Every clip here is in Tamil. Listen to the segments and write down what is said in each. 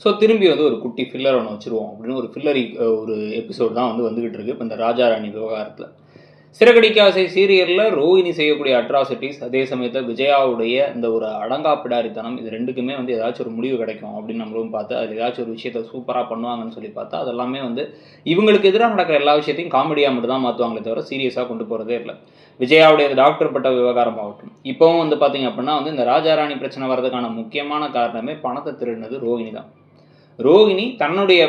ஸோ திரும்பி வந்து ஒரு குட்டி ஃபில்லர் ஒன்று வச்சுருவோம் அப்படின்னு ஒரு ஃபில்லரி ஒரு எபிசோட் தான் வந்து வந்துகிட்டு இருக்கு இப்போ இந்த ராஜா ராணி விவகாரத்தில். சிறகடிக்காசை சீரியலில் ரோஹிணி செய்யக்கூடிய அட்ராசிட்டிஸ், அதே சமயத்தில் விஜயாவுடைய இந்த ஒரு அடங்கா பிடாரித்தனம், இது ரெண்டுக்குமே வந்து ஏதாச்சும் ஒரு முடிவு கிடைக்கும் அப்படின்னு நம்மளும் பார்த்து அதில் ஏதாச்சும் ஒரு விஷயத்தை சூப்பராக பண்ணுவாங்கன்னு சொல்லி பார்த்தா அதெல்லாமே வந்து இவங்களுக்கு எதிராக நடக்கிற எல்லா விஷயத்தையும் காமெடியாக மட்டும் தான் மாற்றுவாங்களே தவிர சீரியஸாக கொண்டு போகிறதே இல்லை. விஜயாவுடைய டாக்டர் பட்ட விவகாரம் ஆகட்டும், இப்போவும் வந்து பார்த்தீங்க அப்படின்னா வந்து இந்த ராஜாராணி பிரச்சனை வர்றதுக்கான முக்கியமான காரணமே பணத்தை திருடினது ரோஹிணி தான். ரோகிணி தன்னுடைய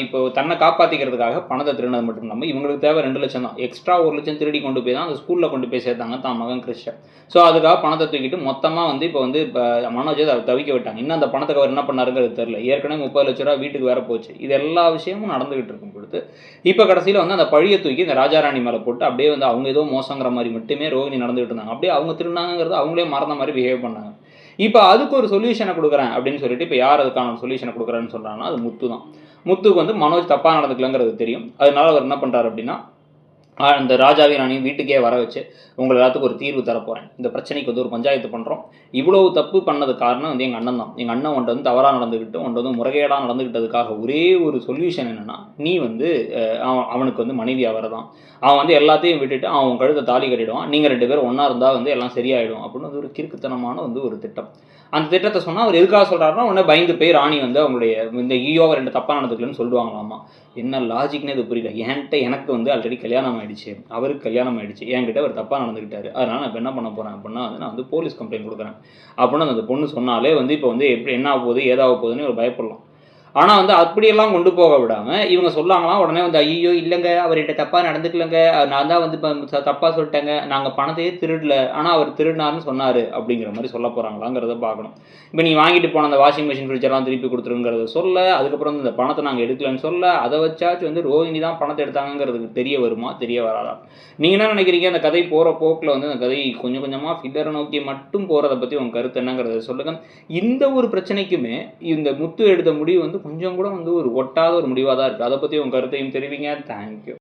இப்போ தன்னை காப்பாற்றிக்கிறதுக்காக பணத்தை திருடினது மட்டும் இல்லாமல் இவங்களுக்கு தேவை 2 லட்சம் தான். எக்ஸ்ட்ரா 1 லட்சம் திருடி கொண்டு போய் தான் அந்த ஸ்கூலில் கொண்டு போய் சேர்த்தாங்க தான் மகன் கிறிஸ்டன். ஸோ அதுக்காக பணத்தை தூக்கிட்டு மொத்தமாக வந்து இப்போ வந்து இப்போ மனோஜை தவிக்க விட்டாங்க. இன்னும் அந்த பணத்துக்கு அவர் என்ன பண்ணாருங்கிறது தெரியல. ஏற்கனவே 30 லட்ச ரூபா வீட்டுக்கு வேற போச்சு. இது எல்லா விஷயமும் நடந்துகிட்டு இருக்கும் பொழுது இப்போ கடைசியில் வந்து அந்த பழியை தூக்கி இந்த ராஜாராணி மேலே போட்டு அப்படியே வந்து அவங்க ஏதோ மோசங்கிற மாதிரி மட்டுமே ரோகிணி நடந்துகிட்டு இருந்தாங்க. அப்படியே அவங்க திருடினாங்கிறது அவங்களே மறந்த மாதிரி பிஹேவ் பண்ணாங்க. இப்போ அதுக்கு ஒரு சொல்யூஷனை கொடுக்குறேன் அப்படின்னு சொல்லிட்டு இப்போ யார் அதுக்கான சொல்யூஷனை கொடுக்குறேன்னு சொல்கிறாங்கன்னா அது முத்து தான். முத்துக்கு வந்து மனோஜ் தப்பாக நடந்துக்கலங்கிறது தெரியும். அதனால அவர் என்ன பண்ணுறாரு அப்படின்னா அந்த ராஜாவையும் ராணியும் வீட்டுக்கே வர வச்சு உங்கள் எல்லாத்துக்கும் ஒரு தீர்வு தரப்போகிறேன். இந்த பிரச்சனைக்கு வந்து ஒரு பஞ்சாயத்து பண்ணுறோம். இவ்வளவு தப்பு பண்ணது காரணம் வந்து எங்கள் அண்ணன் தான். எங்கள் அண்ணன் ஒன்றை வந்து தவறாக நடந்துக்கிட்டு ஒன்றை வந்து முறைகேடாக நடந்துக்கிட்டதுக்காக ஒரே ஒரு சொல்யூஷன் என்னென்னா நீ வந்து அவனுக்கு வந்து மனைவி அவரை தான். அவன் வந்து எல்லாத்தையும் விட்டுட்டு அவன் கழுத்தை தாலி கட்டிடுவான். நீங்கள் 2 பேரும் ஒன்றா இருந்தால் வந்து எல்லாம் சரியாயிடும் அப்படின்னு வந்து ஒரு கிறுக்குத்தனமான வந்து ஒரு திட்டம். அந்த திட்டத்தை சொன்னால் அவர் எதுக்காக சொல்கிறாருன்னா உடனே பயந்து போய் ராணி வந்து அவங்களுடைய இந்த ஈயோவை 2 தப்பாக நடந்துக்கலன்னு சொல்லுவாங்களாமா. என்ன லாஜிக்னே இது புரியல. எனக்கு வந்து ஆல்ரெடி கல்யாணம் ஆகிடுச்சு, அவருக்கு கல்யாணம் ஆகிடுச்சு, என்கிட்ட அவர் தப்பாக நடந்துக்கிட்டாரு, அதனால் நான் இப்போ என்ன பண்ண போகிறேன் அப்படின்னா வந்து நான் வந்து போலீஸ் கம்ப்ளைண்ட் கொடுக்குறேன் அப்படின்னு அந்த பொண்ணு சொன்னாலே வந்து இப்போ வந்து எப்படி என்ன ஆக போகுது ஏதாக போகுதுன்னு ஒரு பயப்படலாம். ஆனால் வந்து அப்படியெல்லாம் கொண்டு போக விடாமல் இவங்க சொல்லாங்களாம். உடனே வந்து ஐயோ இல்லைங்க அவர்கிட்ட தப்பாக நடந்துக்கலங்க, நான் தான் வந்து இப்போ தப்பாக சொல்லிட்டேங்க, நாங்கள் பணத்தையே திருடல, ஆனால் அவர் திருடினார்னு சொன்னார் அப்படிங்கிற மாதிரி சொல்ல போகிறாங்களாங்கிறத பார்க்கணும். இப்போ நீ வாங்கிட்டு போன அந்த வாஷிங் மிஷின் ஃப்ரிட்ஜெல்லாம் திருப்பி கொடுத்துருங்கிறத சொல்ல, அதுக்கப்புறம் வந்து இந்த பணத்தை நாங்கள் எடுக்கலன்னு சொல்ல, அதை வச்சாச்சும் வந்து ரோஹிணி தான் பணத்தை எடுத்தாங்கிறதுக்கு தெரிய வருமா தெரிய வராதா? நீங்கள் என்ன நினைக்கிறீங்க? அந்த கதை போகிற போக்கில் வந்து அந்த கதை கொஞ்சம் கொஞ்சமாக ஃபில்லரை நோக்கி மட்டும் போகிறத பற்றி உங்கள் கருத்து என்னங்கிறத சொல்லுங்கள். இந்த ஒரு பிரச்சனைக்குமே இந்த முத்து எடுத்த முடிவு வந்து கொஞ்சம் கூட வந்து ஒரு ஒட்டாத ஒரு முடிவாக தான் இருக்குது. அதை பற்றி உங்கள் கருத்தையும் தெரிவிங்க. தேங்க்யூ.